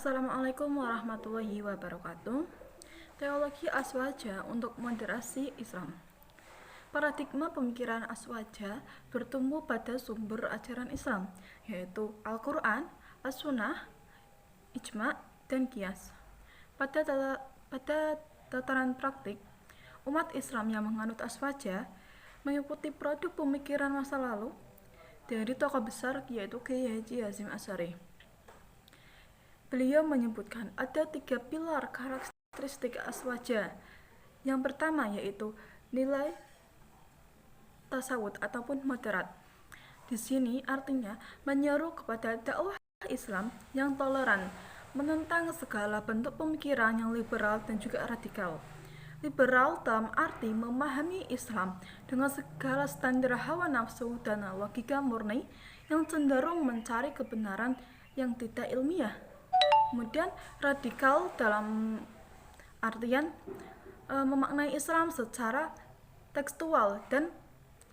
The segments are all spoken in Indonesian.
Assalamualaikum warahmatullahi wabarakatuh. Teologi Aswaja untuk moderasi Islam. Paradigma pemikiran Aswaja bertumbuh pada sumber ajaran Islam, yaitu Al-Quran, As-Sunnah, Ijma', dan Qiyas. Pada tataran praktik, umat Islam yang menganut Aswaja mengikuti produk pemikiran masa lalu dari tokoh besar yaitu Kiai Haji Hasyim Asy'ari. Beliau menyebutkan ada 3 pilar karakteristik Aswaja. Yang pertama yaitu nilai tasawuf ataupun moderat. Di sini artinya menyeru kepada dakwah Islam yang toleran, menentang segala bentuk pemikiran yang liberal dan juga radikal. Liberal dalam arti memahami Islam dengan segala standar hawa nafsu dan logika murni yang cenderung mencari kebenaran yang tidak ilmiah. Kemudian radikal dalam artian memaknai Islam secara tekstual dan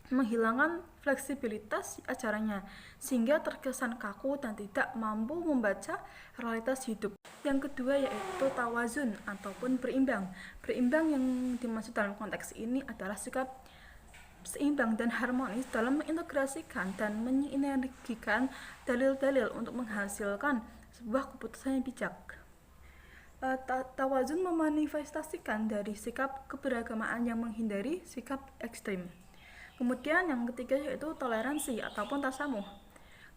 menghilangkan fleksibilitas ajarannya sehingga terkesan kaku dan tidak mampu membaca realitas hidup. Yang kedua yaitu tawazun ataupun berimbang. Berimbang yang dimaksud dalam konteks ini adalah sikap seimbang dan harmonis dalam mengintegrasikan dan menyinergikan dalil-dalil untuk menghasilkan sebuah keputusan yang bijak. Tawazun memanifestasikan dari sikap keberagamaan yang menghindari sikap ekstrim. Kemudian yang ketiga yaitu toleransi ataupun tasamuh.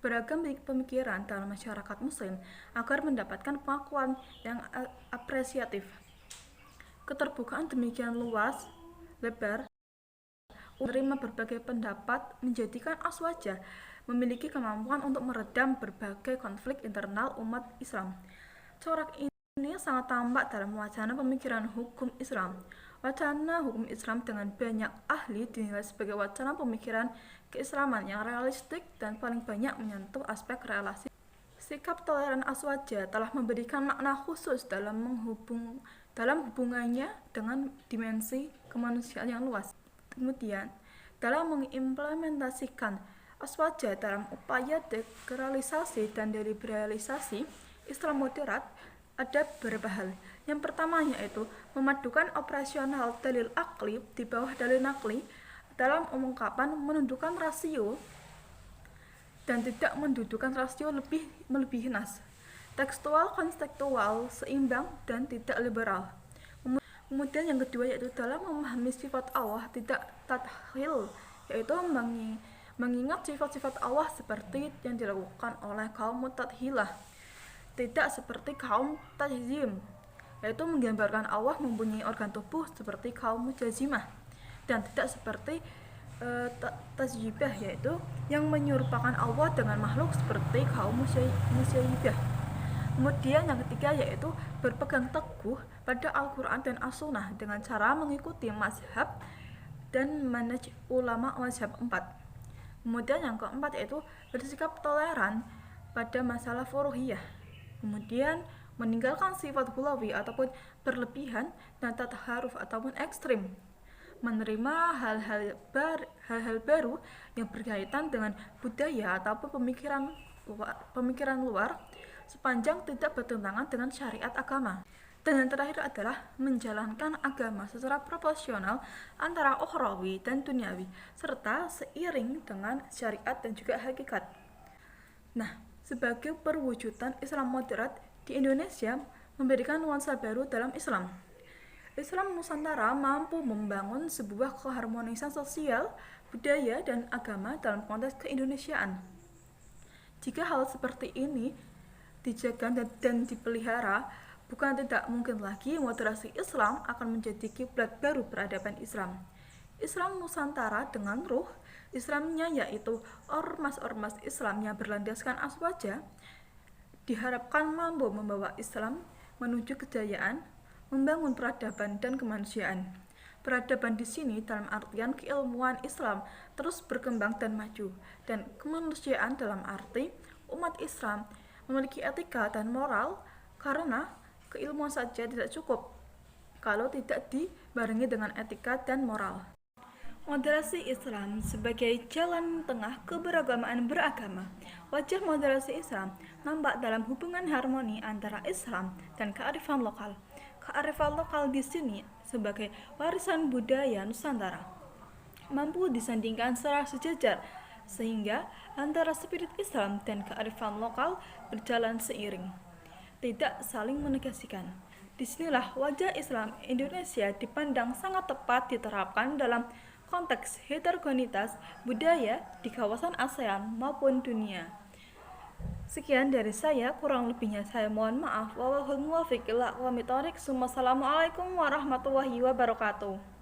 Beragam pemikiran dalam masyarakat muslim agar mendapatkan pengakuan yang apresiatif. Keterbukaan demikian luas, lebar, menerima berbagai pendapat menjadikan Aswaja memiliki kemampuan untuk meredam berbagai konflik internal umat Islam. Corak ini sangat tampak dalam wacana pemikiran hukum Islam. Wacana hukum Islam dengan banyak ahli dinilai sebagai wacana pemikiran keislaman yang realistik dan paling banyak menyentuh aspek relasi. Sikap toleran Aswaja telah memberikan makna khusus dalam hubungannya dengan dimensi kemanusiaan yang luas. Kemudian, dalam mengimplementasikan Aswaja dalam upaya dekeralisasi dan deliberalisasi Islam moderat ada beberapa hal. Yang pertama yaitu memadukan operasional dalil akli di bawah dalil nakli dalam ungkapan menundukkan rasio dan tidak mendudukan rasio melebihi nas. Tekstual, konstekstual, seimbang, dan tidak liberal. Kemudian yang kedua yaitu dalam memahami sifat Allah tidak tadkhil, yaitu mengingat sifat-sifat Allah seperti yang dilakukan oleh kaum Mu'tazilah, tidak seperti kaum Tajsim, yaitu menggambarkan Allah mempunyai organ tubuh seperti kaum Mujazimah, dan tidak seperti Tasjibah, yaitu yang menyerupakan Allah dengan makhluk seperti kaum Musyaibah. Kemudian yang ketiga yaitu berpegang teguh pada Al-Quran dan As-Sunnah dengan cara mengikuti mazhab dan manhaj ulama mazhab 4. Kemudian yang keempat yaitu bersikap toleran pada masalah furuhiyah. Kemudian meninggalkan sifat hulawi ataupun berlebihan dan tatharuf ataupun ekstrim. Menerima hal-hal baru yang berkaitan dengan budaya ataupun pemikiran luar sepanjang tidak bertentangan dengan syariat agama. Dan yang terakhir adalah menjalankan agama secara proporsional antara ukhrawi dan duniawi, serta seiring dengan syariat dan juga hakikat. Nah, sebagai perwujudan Islam moderat di Indonesia memberikan nuansa baru dalam Islam. Islam Nusantara mampu membangun sebuah keharmonisan sosial, budaya, dan agama dalam konteks keindonesiaan. Jika hal seperti ini dijaga dan dipelihara, bukan tidak mungkin lagi moderasi Islam akan menjadi kiblat baru peradaban Islam. Islam Nusantara dengan ruh Islamnya yaitu ormas-ormas Islam yang berlandaskan Aswaja diharapkan mampu membawa Islam menuju kejayaan, membangun peradaban dan kemanusiaan. Peradaban di sini dalam artian keilmuan Islam terus berkembang dan maju, dan kemanusiaan dalam arti umat Islam memiliki etika dan moral karena keilmuan saja tidak cukup kalau tidak dibarengi dengan etika dan moral. Moderasi Islam sebagai jalan tengah keberagamaan beragama. Wajah moderasi Islam nampak dalam hubungan harmoni antara Islam dan kearifan lokal. Kearifan lokal di sini sebagai warisan budaya Nusantara mampu disandingkan secara sejajar sehingga antara spirit Islam dan kearifan lokal berjalan seiring, tidak saling menegasikan. Disinilah wajah Islam Indonesia dipandang sangat tepat diterapkan dalam konteks heterogenitas budaya di kawasan ASEAN maupun dunia. Sekian dari saya, kurang lebihnya saya mohon maaf. Wallahul muwaffiq ila aqwamit thoriq. Wassalamualaikum warahmatullahi wabarakatuh.